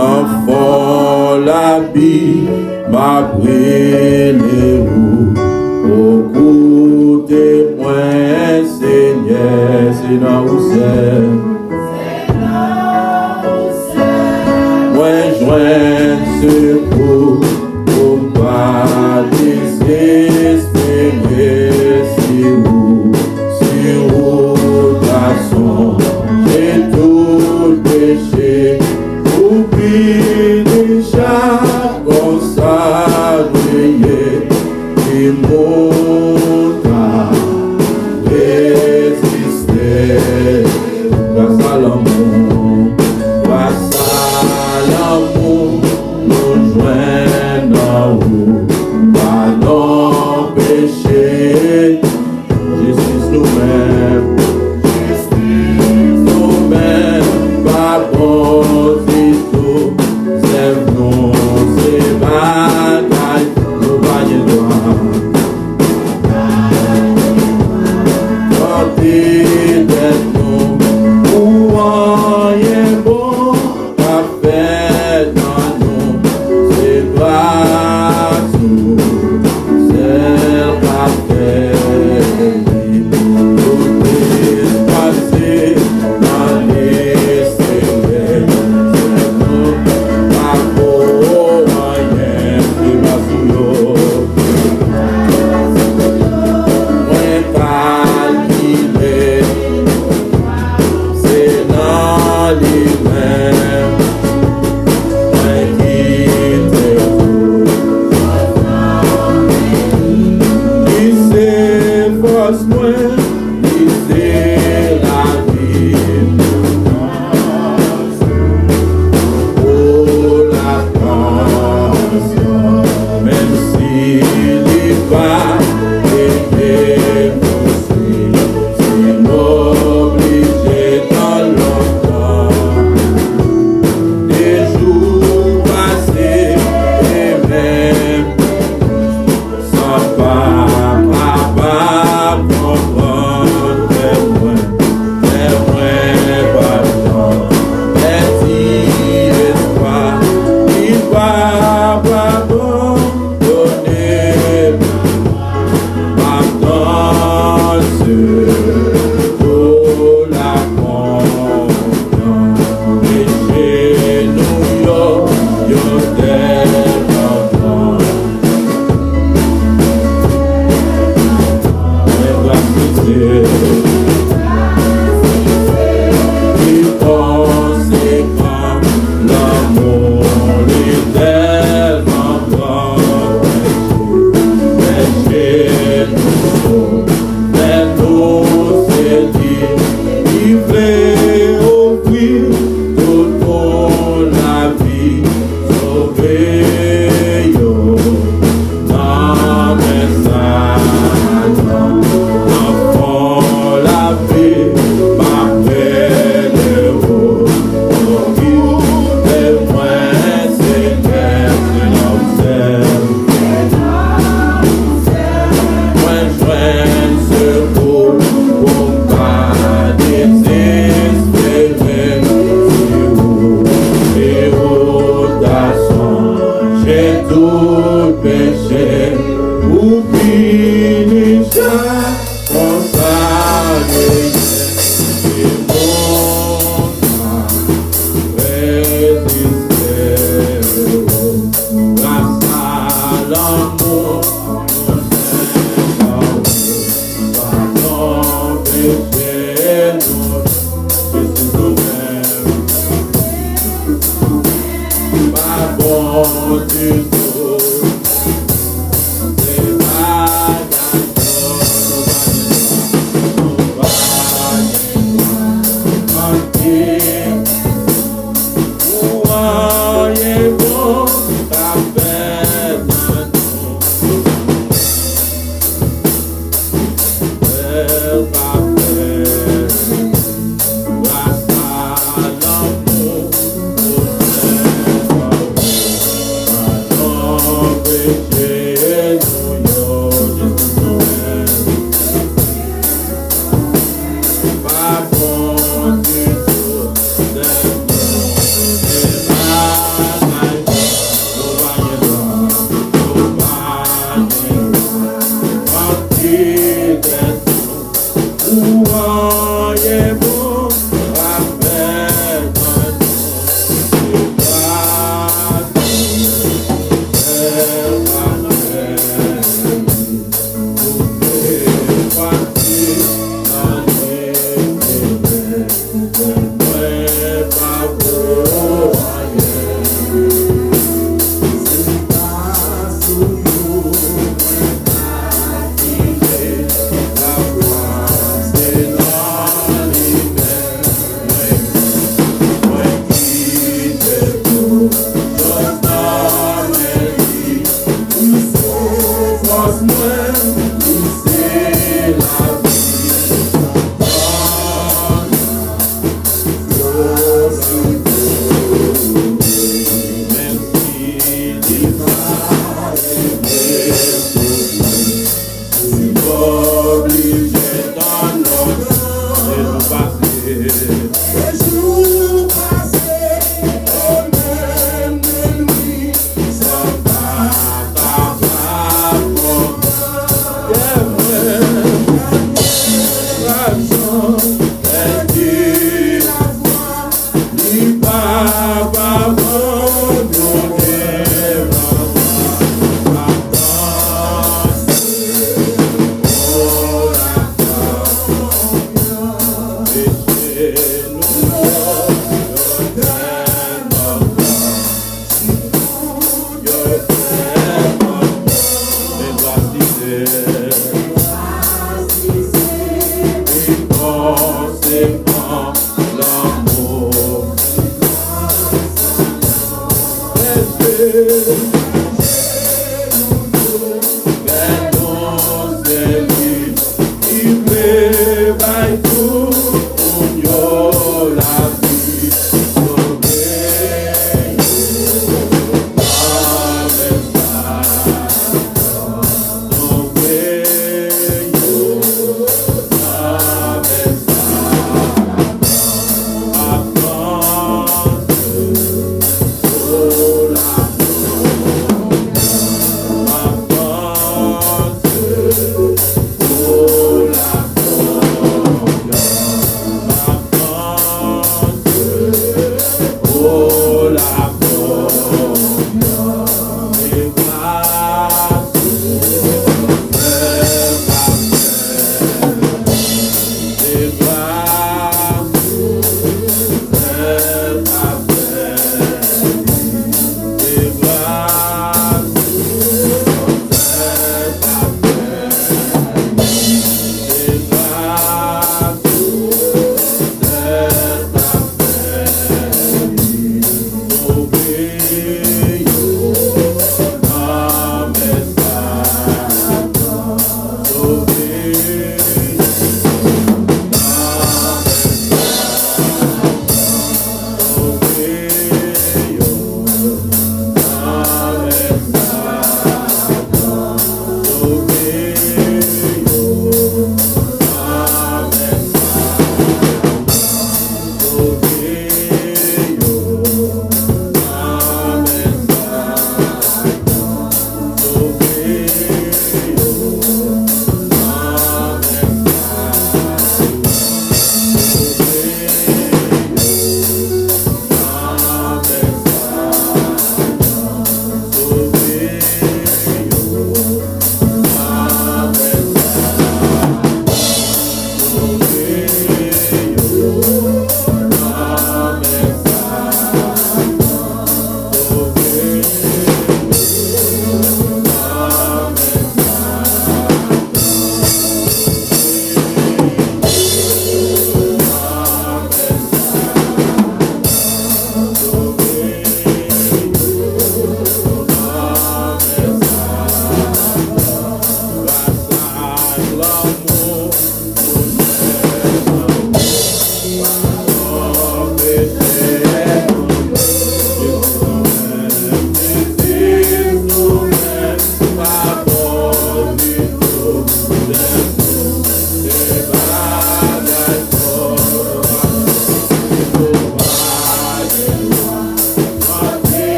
l'enfant, la vie, m'a brûlé au coup témoin, Seigneur, c'est dans où c'est. Moi, joins secours pour pas désespérer, si vous, garçon, j'ai tout péché. Oublie déjà consacré et monte à résister. Grâce à l'amour, nous joignons où pas d'empêcher. Justice nous-mêmes, pas bon.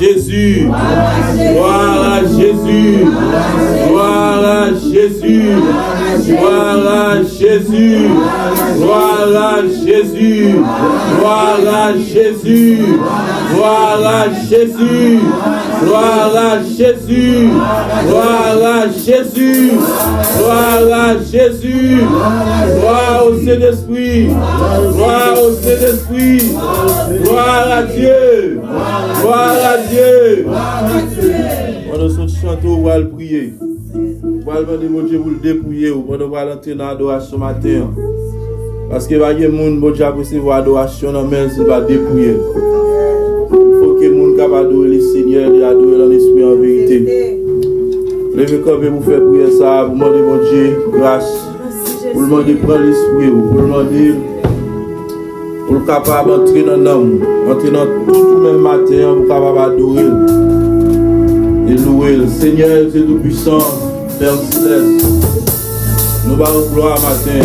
Jésus. Gloire à Jésus. Gloire à Jésus. Gloire à Jésus. Gloire à Jésus. Gloire à Jésus. Gloire à Jésus. Gloire à Jésus. Gloire à Jésus. Gloire à Jésus. Gloire au Saint-Esprit. Gloire au Saint-Esprit. Gloire à Dieu. Gloire à Dieu. Pendant ce chant, on va le prier. On va demander mon Dieu pour le dépouiller. Pendant qu'on va entrer dans l'adoration matin. Parce que il y a des gens qui vont recevoir l'adoration dans main, il va dépouiller. Il faut que les gens capable d'adorer le Seigneur et adorer dans l'esprit en vérité. Levez quand vous faire prier ça, vous demandez mon Dieu grâce. Vous demandez de prendre l'esprit, vous demandez pour le capable d'entrer dans l'homme, entrer dans tout le même matin, pour capable adorer et louer le Seigneur, c'est tout puissant, Père céleste. Nous allons gloire matin.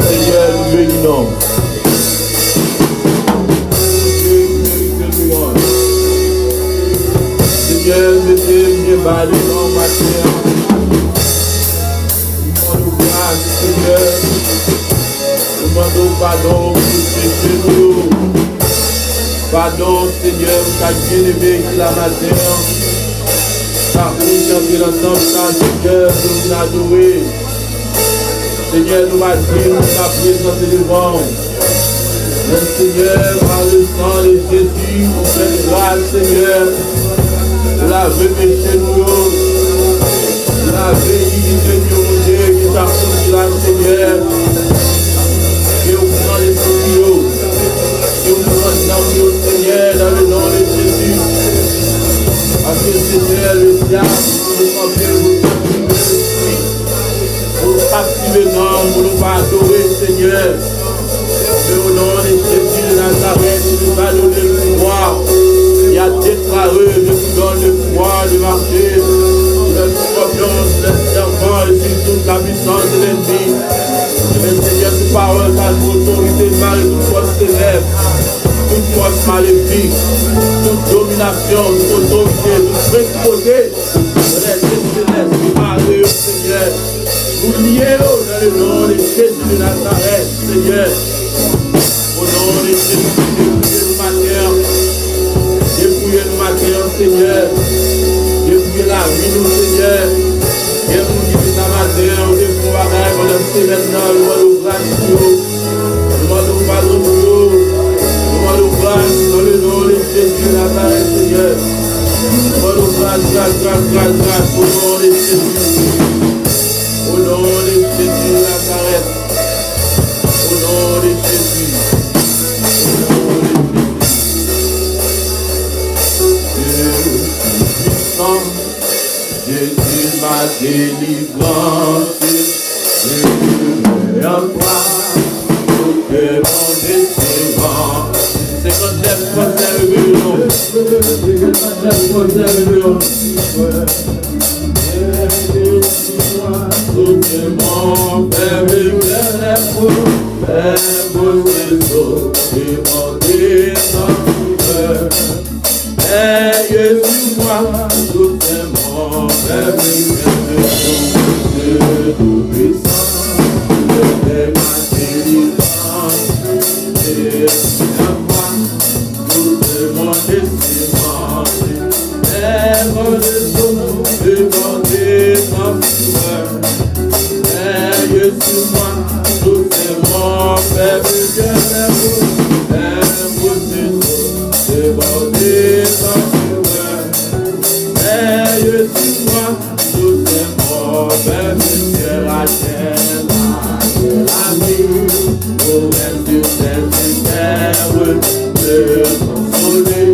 Seigneur, nous bénissons. Seigneur, mettez mes balles dans ma terre. Nous demandons grâce, Seigneur. Nous demandons pardon pour ces péchés. Pardon, Seigneur, car bien-aimé la matin. Car nous sommes ensemble, Seigneur, nous nous adorer. Seigneur, nous va dire, nous va présenter devant. Le Seigneur, par le sang de Jésus, nous fait grâce, Seigneur. Lavez péché nous, lavez l'unité nous, Dieu, qui t'a sorti là, Seigneur. Et on prend les soucis, et on prend dans Seigneur, dans le nom de Jésus. Parce que Seigneur, le diable, nous sommes pour nous activer l'homme, pour nous adorer, Seigneur. Au nom de Jésus de Nazareth, il nous a donné le pouvoir. Il a déclaré, je vous donne le pouvoir de marcher sur le scorpion, sur le serpent et sur toute la puissance de l'ennemi. Et Seigneur, toute parole, ta autorité, mal, toute force célèbre, toute force maléfique, toute domination, toute autorité, toute principauté, Seigneur, Seigneur, vous liez dans le nom de Jésus de Nazareth, Seigneur. Au nom de Jésus, dépouillez nous matin, Seigneur. Dépouillez la vie, nous, Seigneur. Et nous qui la matin, on dépouille la rêve, on aime maintenant, nous allons grâce pour nous. Nous allons pardon pour nous. Nous allons grâce dans le nom de Jésus de Nazareth, Seigneur. Nous allons grâce au nom de Jésus. Au nom de Jésus de Nazareth. Au nom de Jésus. Jésus ma délivrance, je veux en toi, tout est mon décevant. 59% rébellion, 59% rébellion. Tout est mon père, vos réseaux, et mon décevant. Ayez sur moi, tout est mon père, de tout puissant, de ma délivrance, et à moi, tout est mon décevance. Et mon réseau, et mon décevant. Ayez sur moi, tout est mon père, c'est bon défenseur. Ayez sur moi, tout est mon père, c'est la terre, la vie, pour être sur cette terre, de consoler,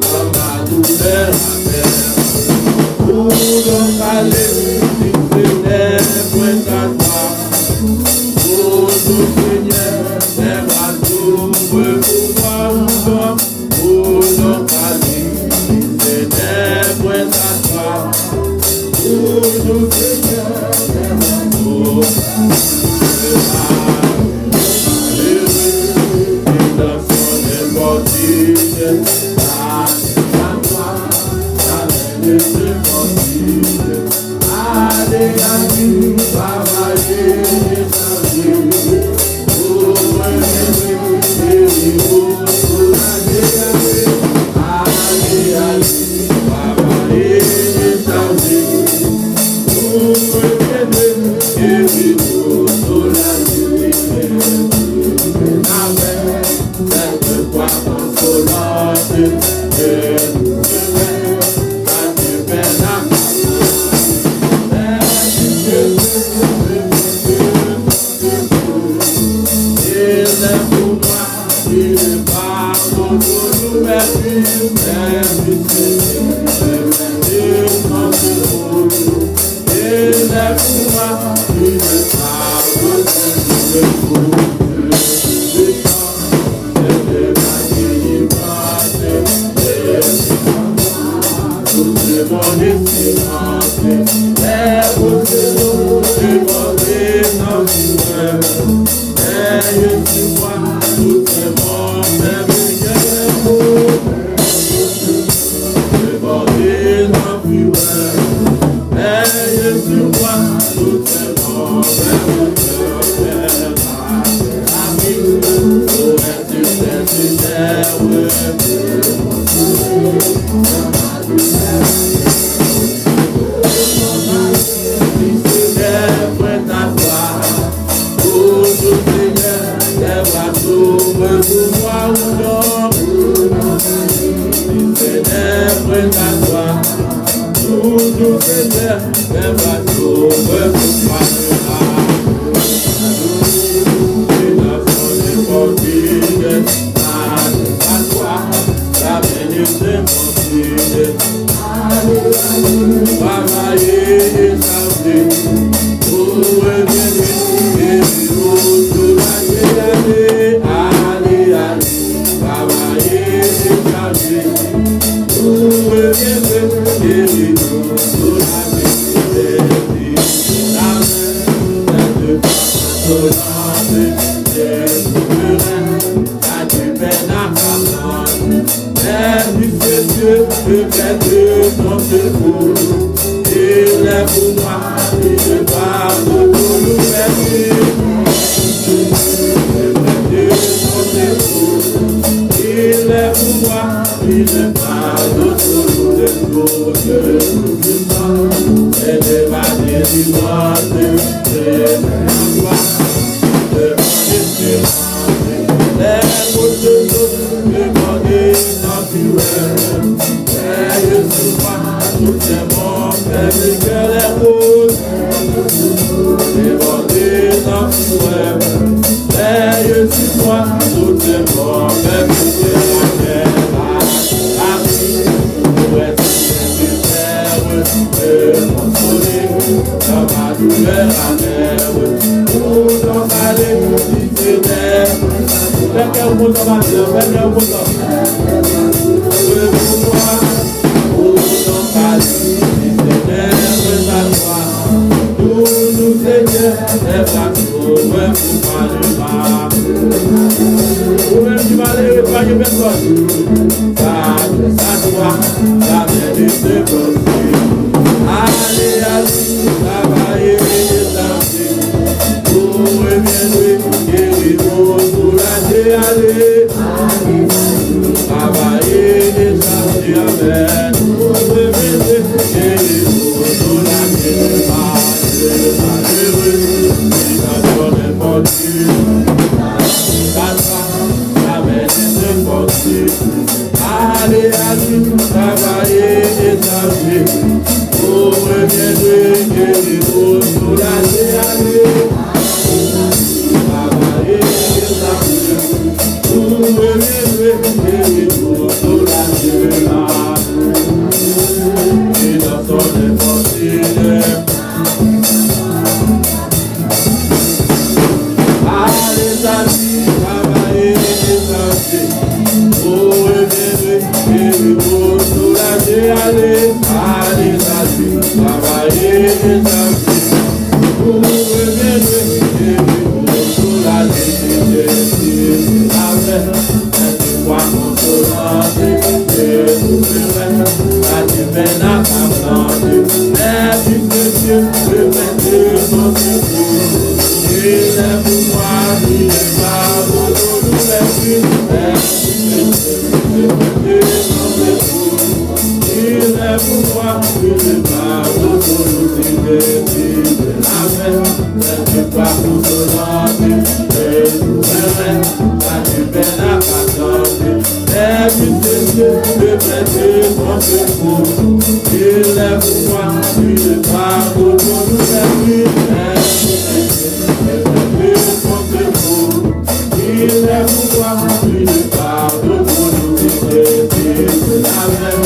dans ma douleur, pour donc aller, si c'était point à toi, pour tout Seigneur, c'est ma double pouvoir. Pour nos familles, c'est des points à toi. Pour nous, Seigneur, c'est l'amour. Et dans son éportile, à toi, avec les éportiles. Allez, amis, travailler, descendre. Pour me lever, pour la guéris-nous sous la lumière. Avec cette foi consolante, et nous serons à du pénal. Il est pour moi, il est pardon pour nous, merci, il est pour moi, il est pardon pour nous, mon espérance est pour nous, c'est mon espérance. Et je suis moi, tout c'est mon même cœur. C'est mon espérance. Et je suis moi, tout c'est mon même cœur. Ami, où es-tu, toujours Seigneur, même à tout, lève-moi, une parole pour nous aider. Amen. Ne pas consoler, et nous verrons, la peine à pardonner. Lève-moi, le prêter mon secours. Lève-moi, une parole pour nous aider. Lève-moi, une parole pour nous aider. Amen.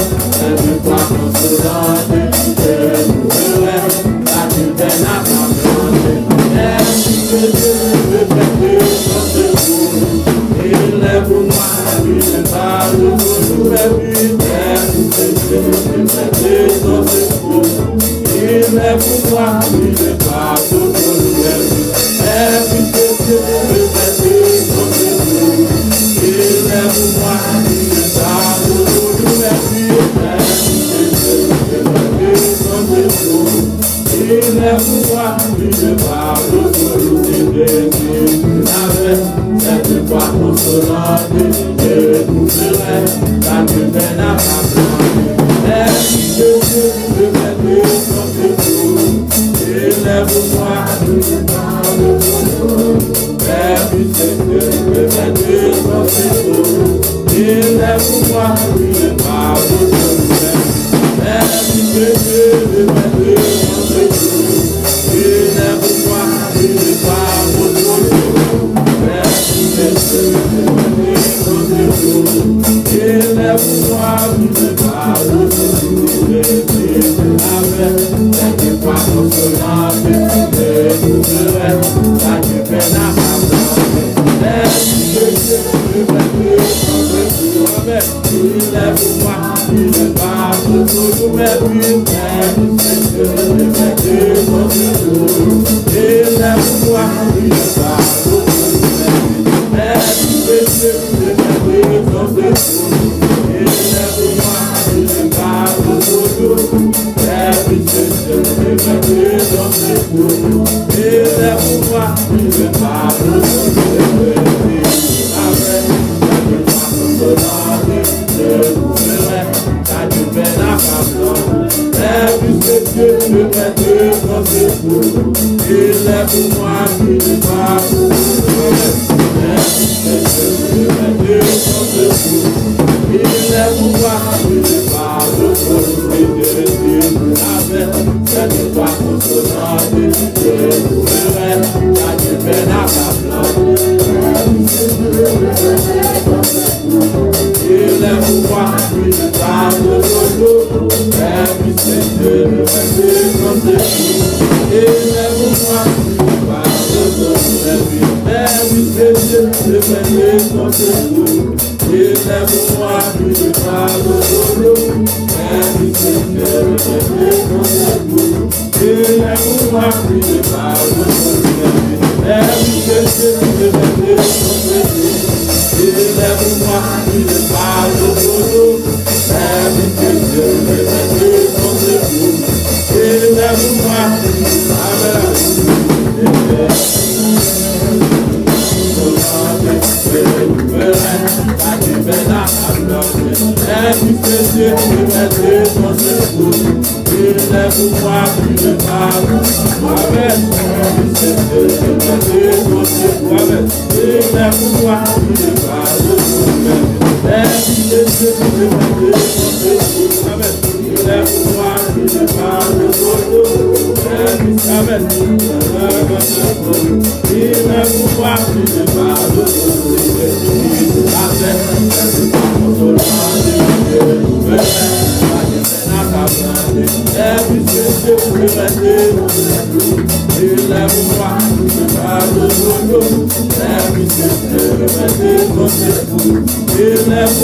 Ne pas consoler, et nous verrons, la peine à pardonner. Lève-moi, une parole pour nous aider. Lève-moi, une parole pour nous aider. Lève-moi, une parole pour nous aider. Lève-moi, une parole pour nous aider. Avec cette voix consolante, et nous verrons la peine à pardonner. Lève-moi, une parole pour nous lève-moi, une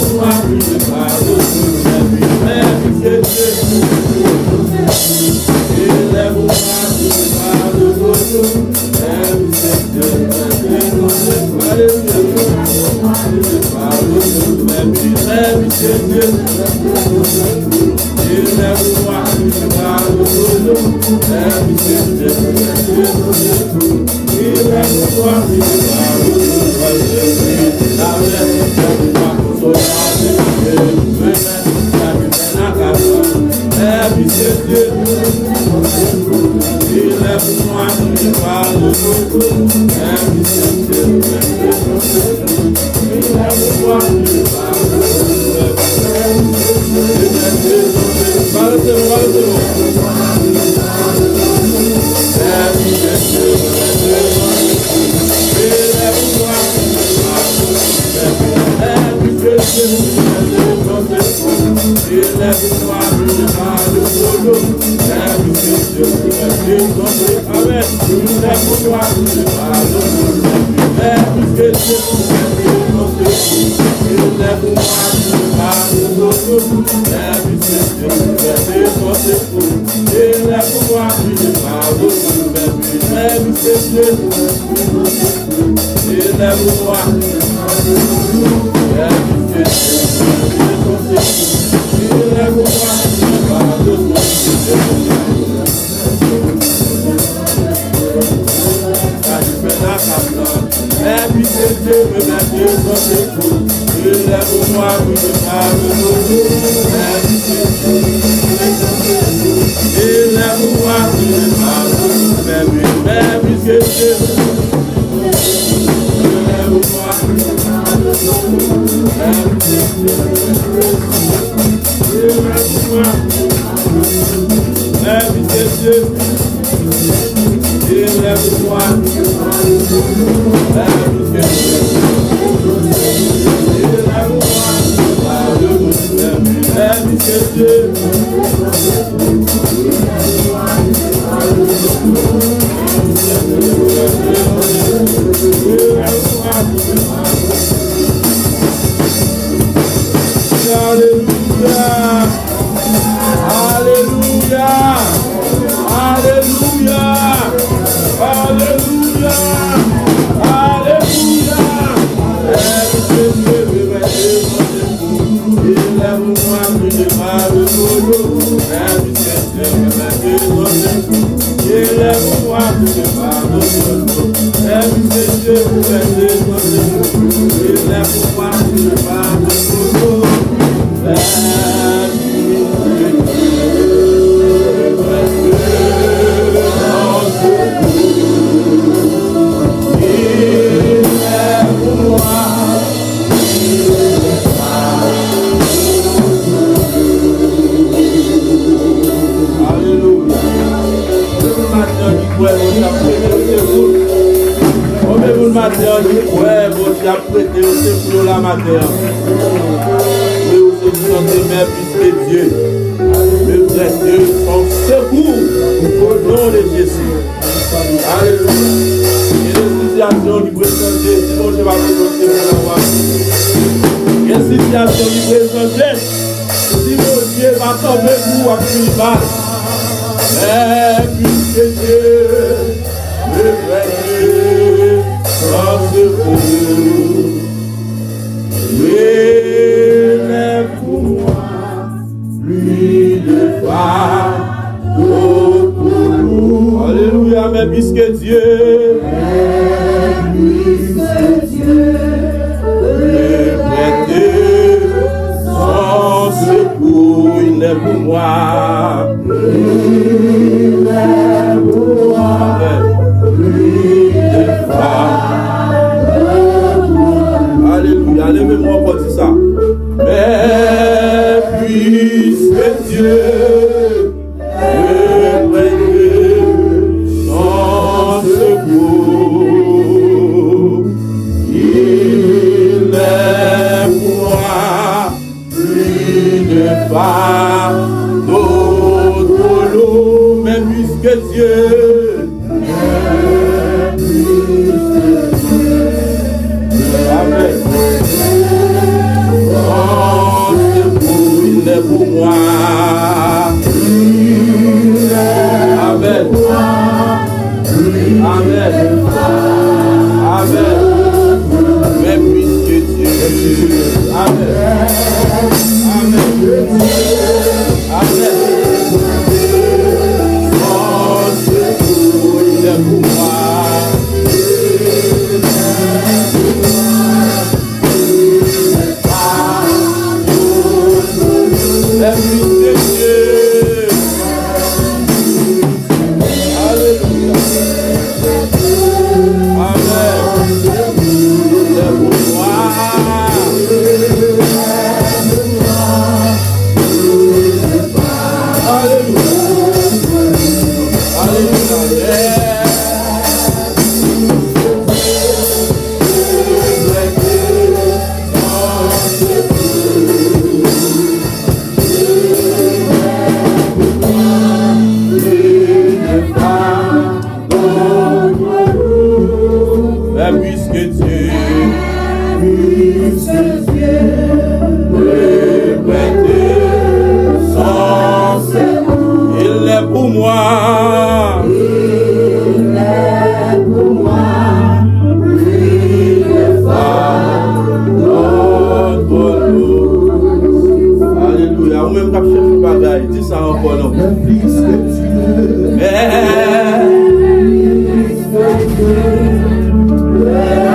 parole pour nous puisque Dieu, il est pour moi qui parle de tout. Puisque Dieu, il est pour moi qui parle de tout.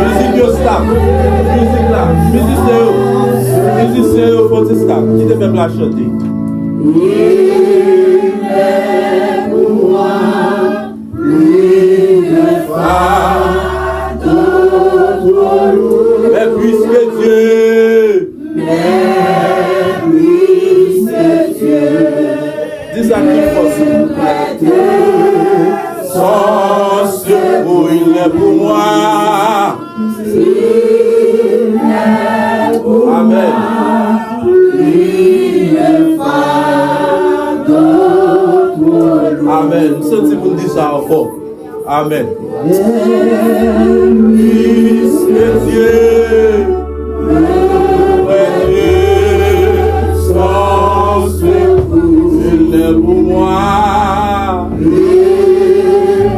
Musique yo stop. Musique là. Musicien yo faut te stop. Qui te fait la chanter? Mais puisque Dieu, dis à qui possible, son secours il est pour moi. Amen. Amen. Senti pour dire ça encore. Amen. Puisque Dieu, sans secours, il est pour moi. Il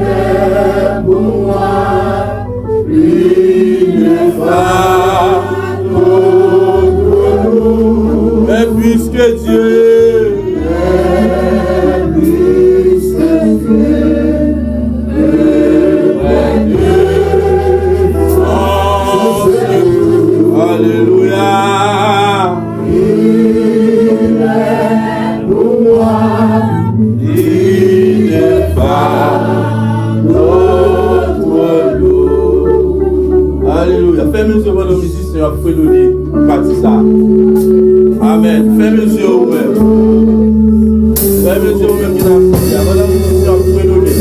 est pour moi. Il est contre nous. Mais puisque Dieu, Alléluia. Il est pour moi. Il n'est pas notre lot. Alléluia. Fais mesure pour nos musiciens après nous dire partie ça. Amen. Fais mesure vous-même. Fais mesure vous-même qui n'a pas de avant la musicien après nous dire.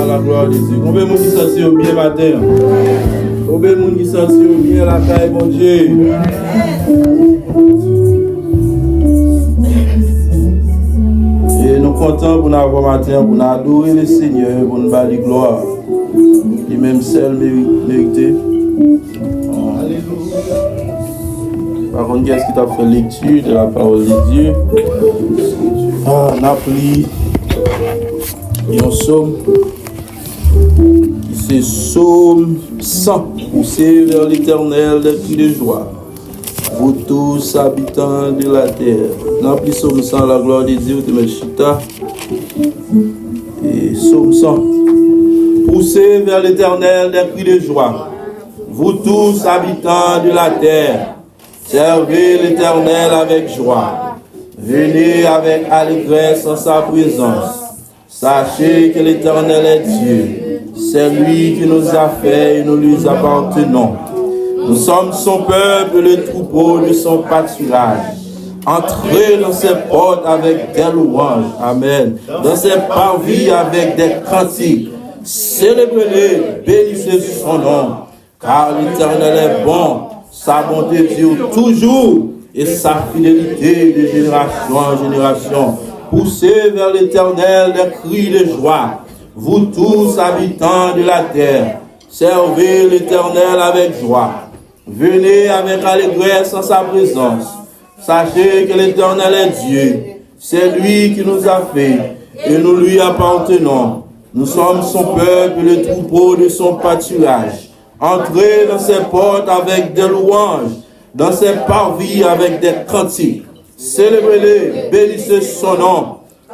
La gloire de Dieu. Combien de monde qui sentit bien matin? Combien de monde qui sentit bien la caille, mon Dieu? Et nous comptons pour nous avoir matin, pour nous adorer le Seigneur, pour nous bâtir gloire. Et même seul mérité. Par contre, qu'est-ce qui t'a fait lecture de la parole de Dieu? On a pris un psaume. C'est psaume 100, poussez vers l'Éternel des cris de joie, vous tous habitants de la terre. Dans le psaume 100, la gloire de Dieu, de Meshita. Et psaume 100, poussez vers l'Éternel des cris de joie, vous tous habitants de la terre. Servez l'Éternel avec joie. Venez avec allégresse en sa présence. Sachez que l'Éternel est Dieu. C'est lui qui nous a fait et nous lui appartenons. Nous sommes son peuple, le troupeau de son pâturage. Entrez dans ses portes avec des louanges. Amen. Dans ses parvis avec des cantiques. Célébrez-le, bénissez son nom. Car l'Éternel est bon. Sa bonté dure toujours et sa fidélité de génération en génération. Poussez vers l'Éternel des cris de joie. Vous tous habitants de la terre, servez l'Éternel avec joie. Venez avec allégresse en sa présence. Sachez que l'Éternel est Dieu. C'est lui qui nous a fait et nous lui appartenons. Nous sommes son peuple, le troupeau de son pâturage. Entrez dans ses portes avec des louanges, dans ses parvis avec des cantiques. Célébrez-le, bénissez son nom,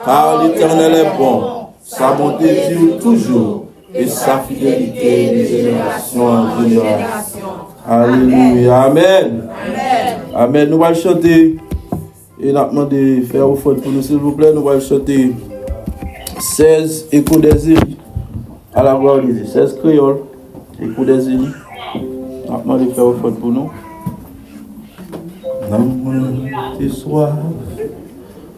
car l'Éternel est bon. Sa bonté dure toujours et sa fidélité de génération en génération. Alléluia. Amen. Amen. Nous allons chanter. Et nous allons demander faire au fond pour nous, s'il vous plaît. Nous allons chanter 16 échos des îles à la gloire de Dieu. 16 créoles, échos des îles. Nous allons demander faire au fond pour nous. Non, tes soif,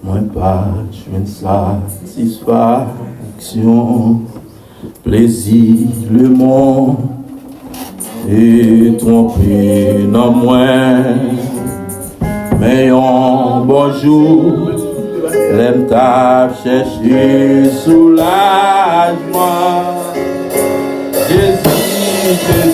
moi pas, je une satisfaction, plaisir, le monde, et tromper non moins, mais un bonjour, l'aime t'a chercher soulagement, Jésus, bonjour,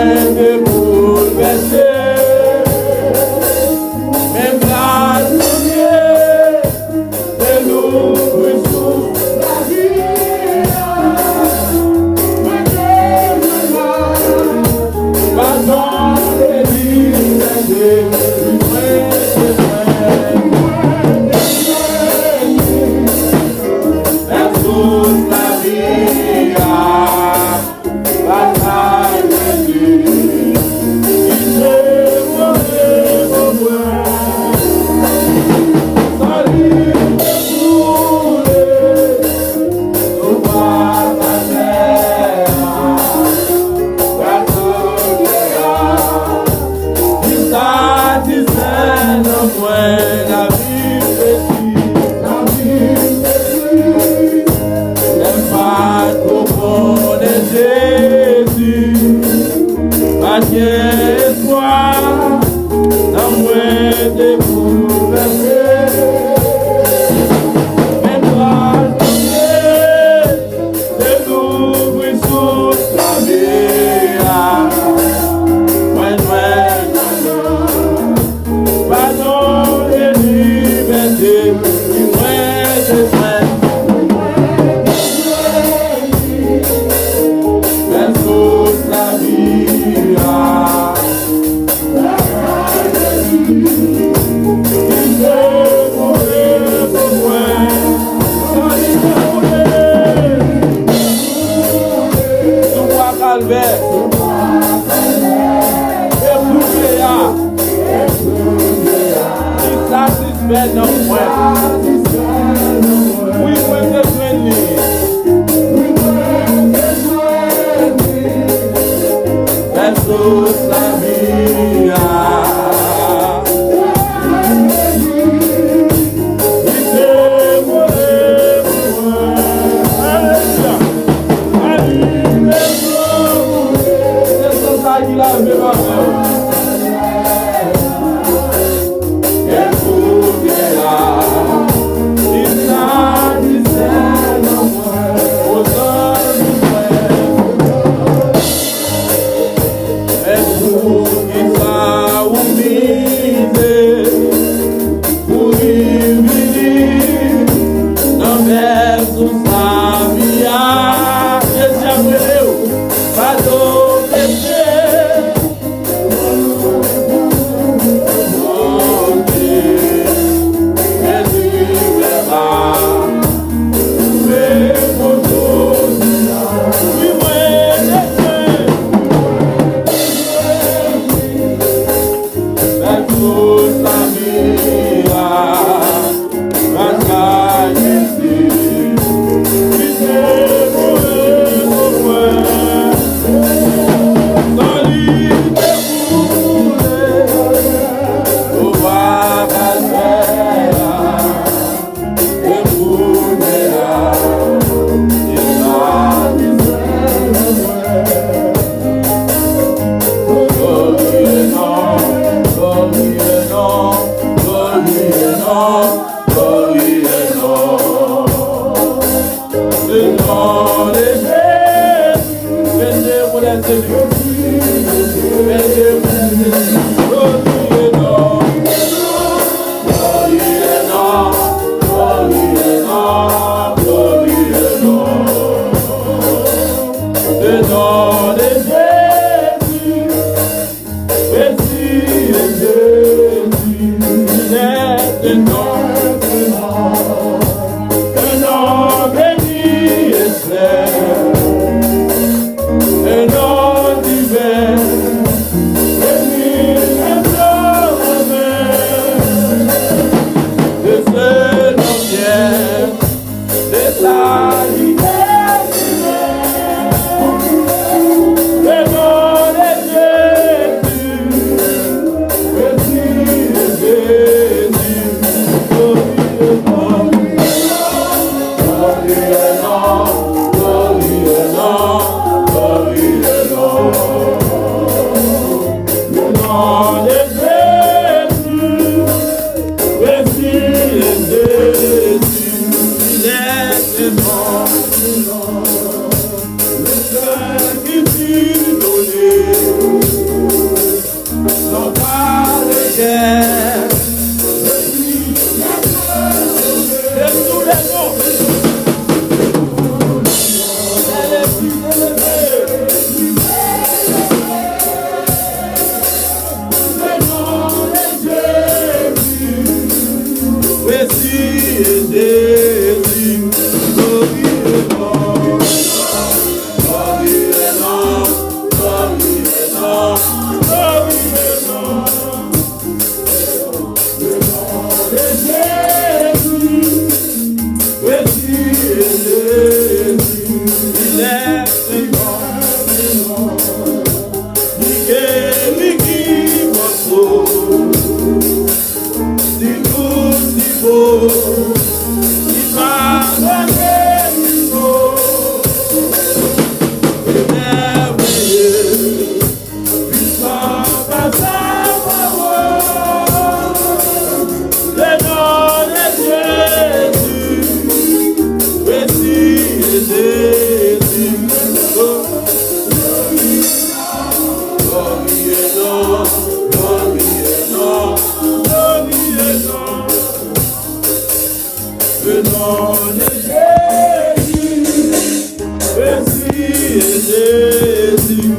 te bouleverser. Même grâce au Dieu, c'est nous qui souffrons la vie. Pardon des libertés, Le cœur qui t'est donné. lumière. De tous les noms. Elle est plus élevée. Le nom de Jésus. Messie et Jésus.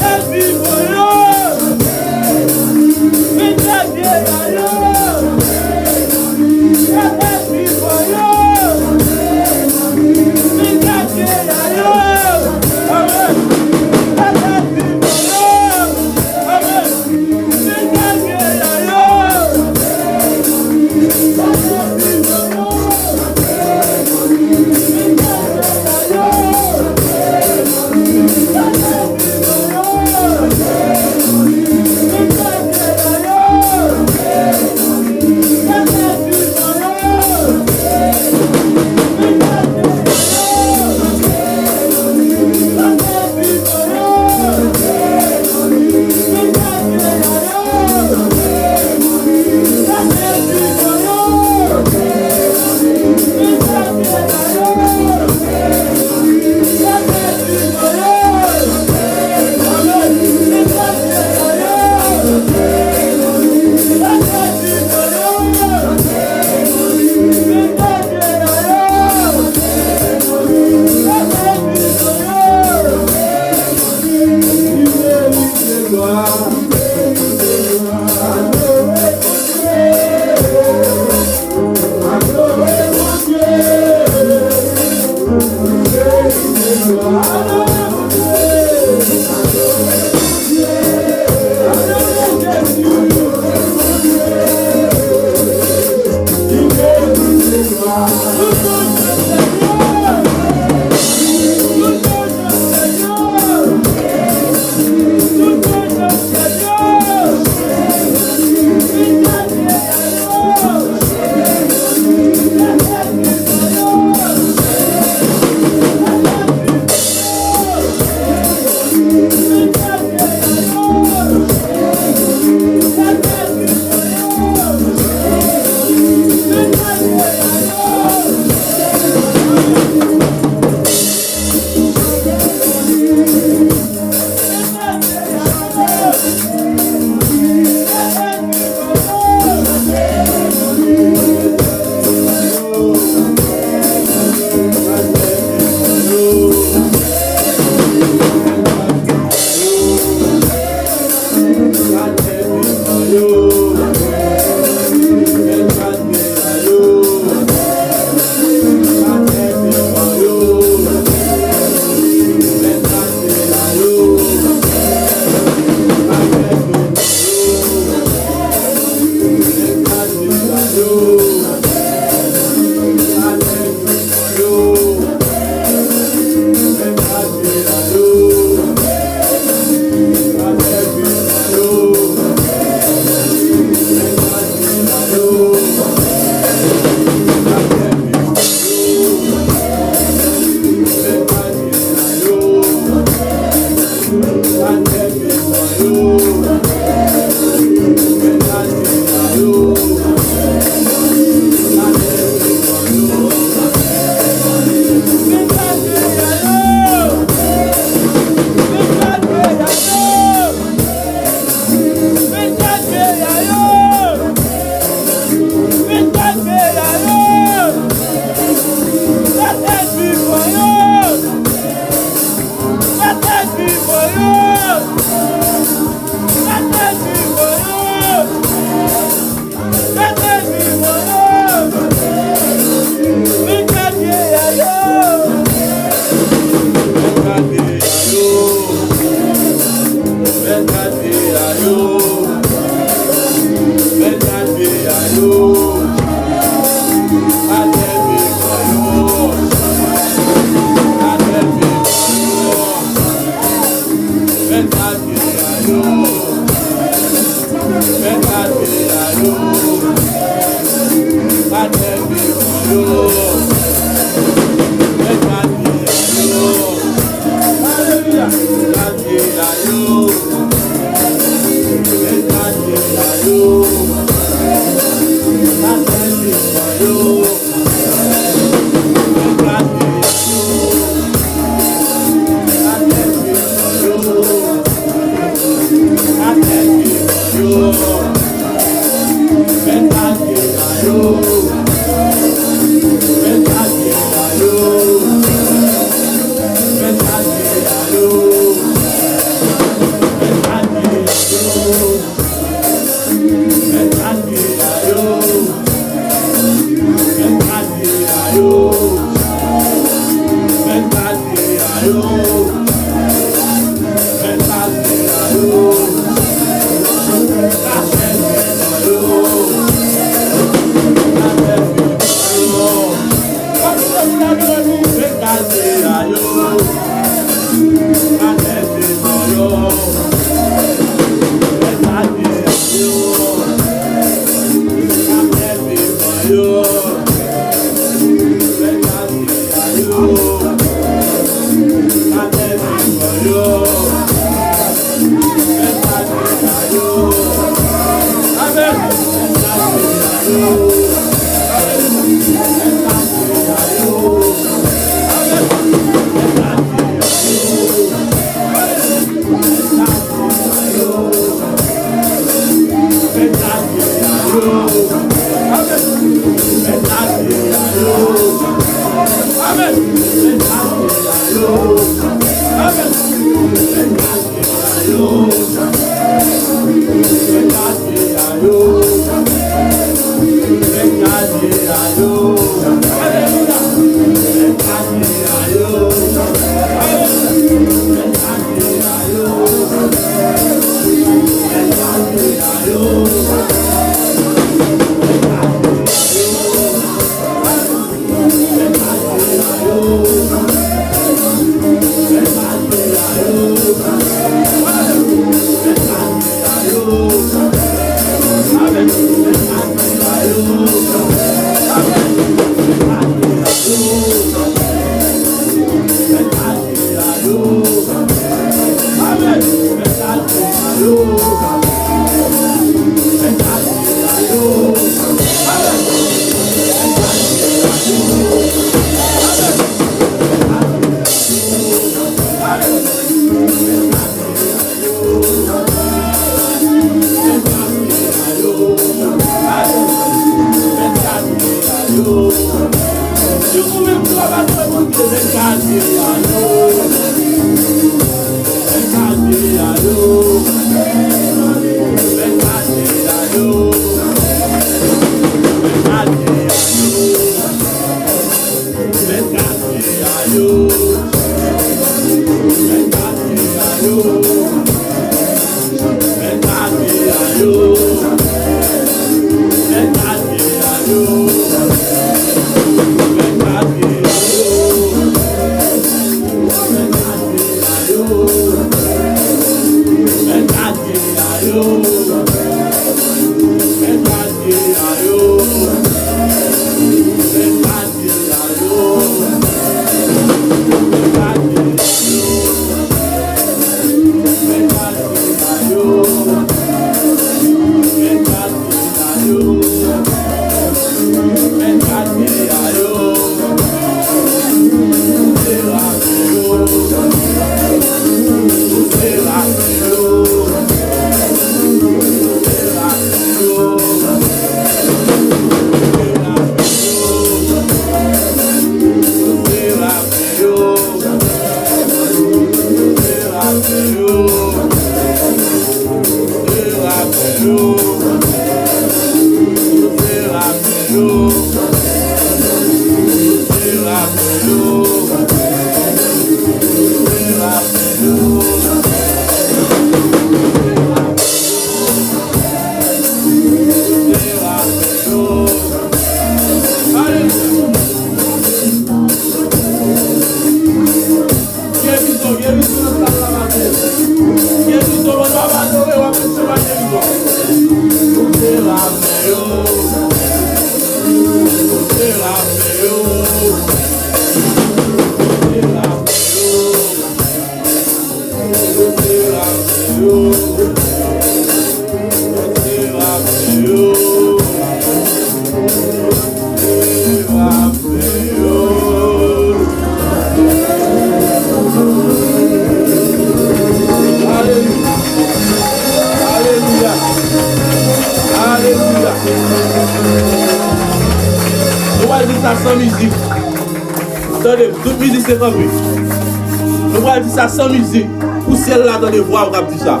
On va dire ça sans musique. Pour celle-là dans les voix, on va dire ça.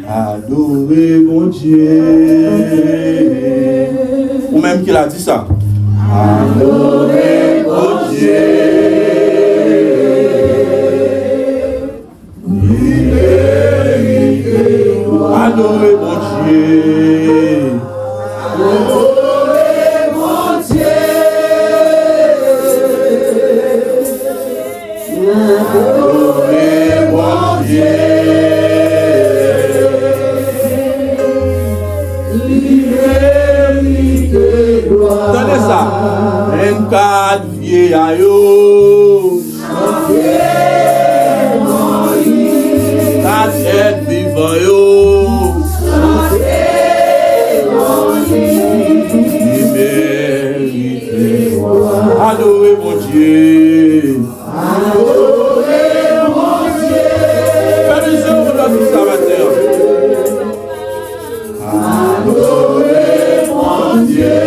Adorer mon Dieu. Ou même qu'il a dit ça. Adorer mon Dieu. Adorer mon Dieu. Attendez ça. Un cadre vieil à yo. La tête vivant yo. Adorez mon Dieu. Adorez mon Dieu. Fais le jeu pour notre salvateur. Adorez mon Dieu.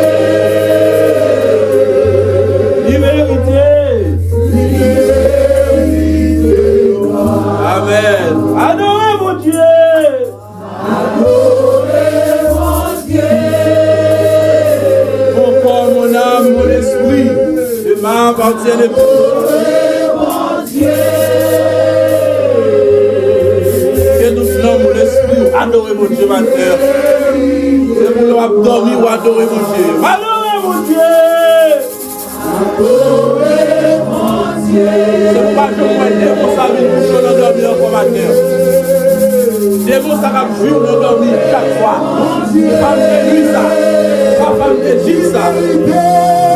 Amen. Adorez mon Dieu. Adorez mon Dieu. Mon corps, mon âme, mon esprit, et m'appartiennent de tout. Adorez mon Dieu. Que nous flamme mon esprit. Adorez mon Dieu, ma terre. C'est pour nous dormir ou adorer mon Dieu. Adorez mon Dieu. Adorez mon Dieu. C'est pas que moi, démon, ça vient pour nous dormir encore ma terre. Démon, ça va jouer nous dormir chaque fois. Femme de lui, ça. Femme de Dieu, ça.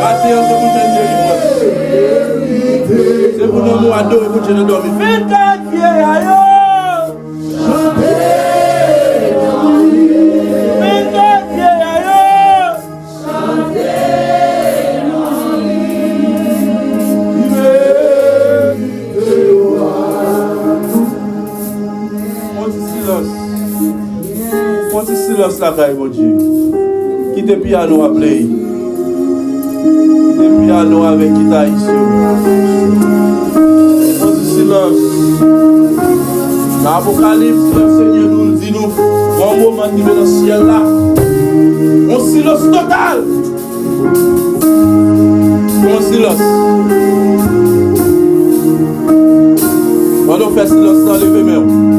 Ma terre, c'est pour nous délivrer. C'est pour nous adorer pour nous dormir. Faites ta Dieu, aïe. Silence la caille, mon Dieu. Quitte piano à play. parlons avec qui t'as ici. On dit silence. Dans l'Apocalypse, le Seigneur nous dit, nous, un moment qui vient dans le ciel là, un silence total. Un silence. On fait silence dans le même.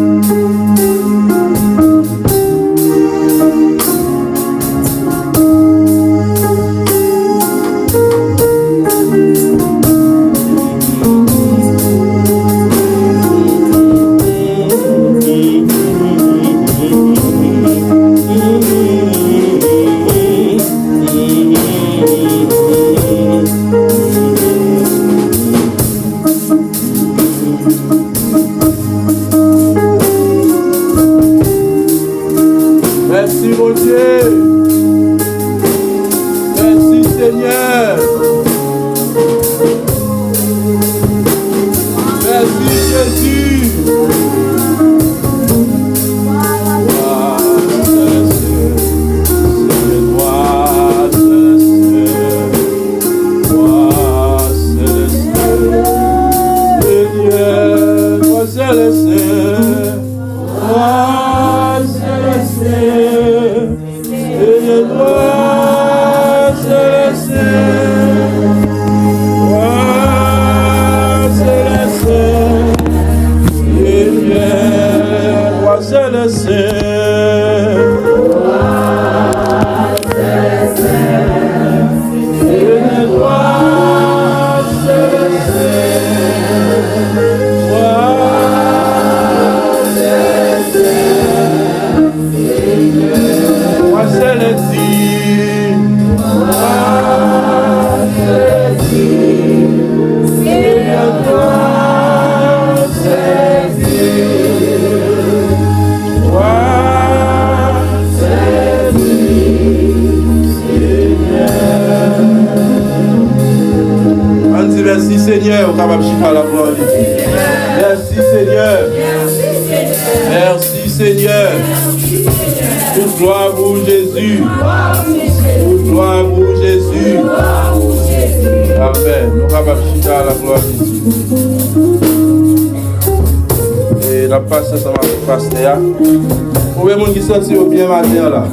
Vous voyez les gens qui sortent bien matin là.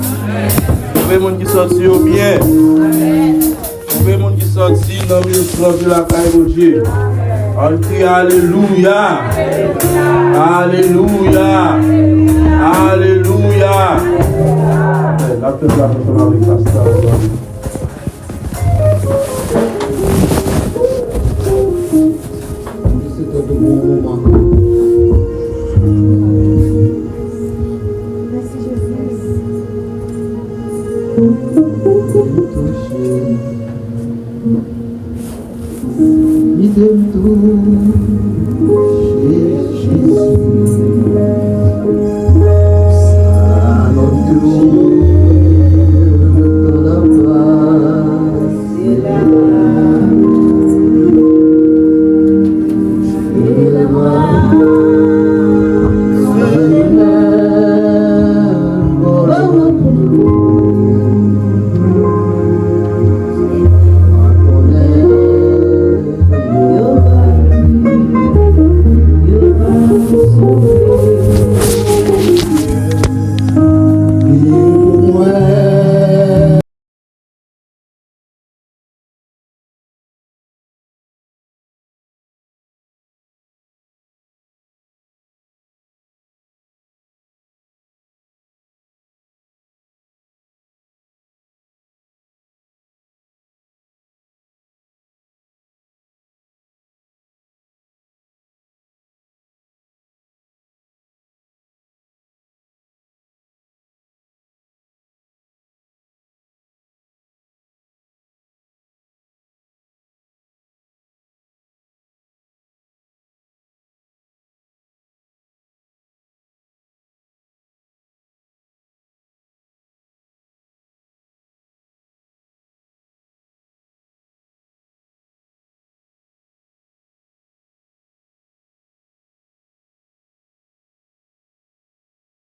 Vous voyez les gens qui sortent bien. Vous voyez les gens qui sortent dans le ministère de la caille de Dieu. On crie Alléluia. Alléluia. Alléluia. La paix de la personne avec pasteur. C'est un bon moment.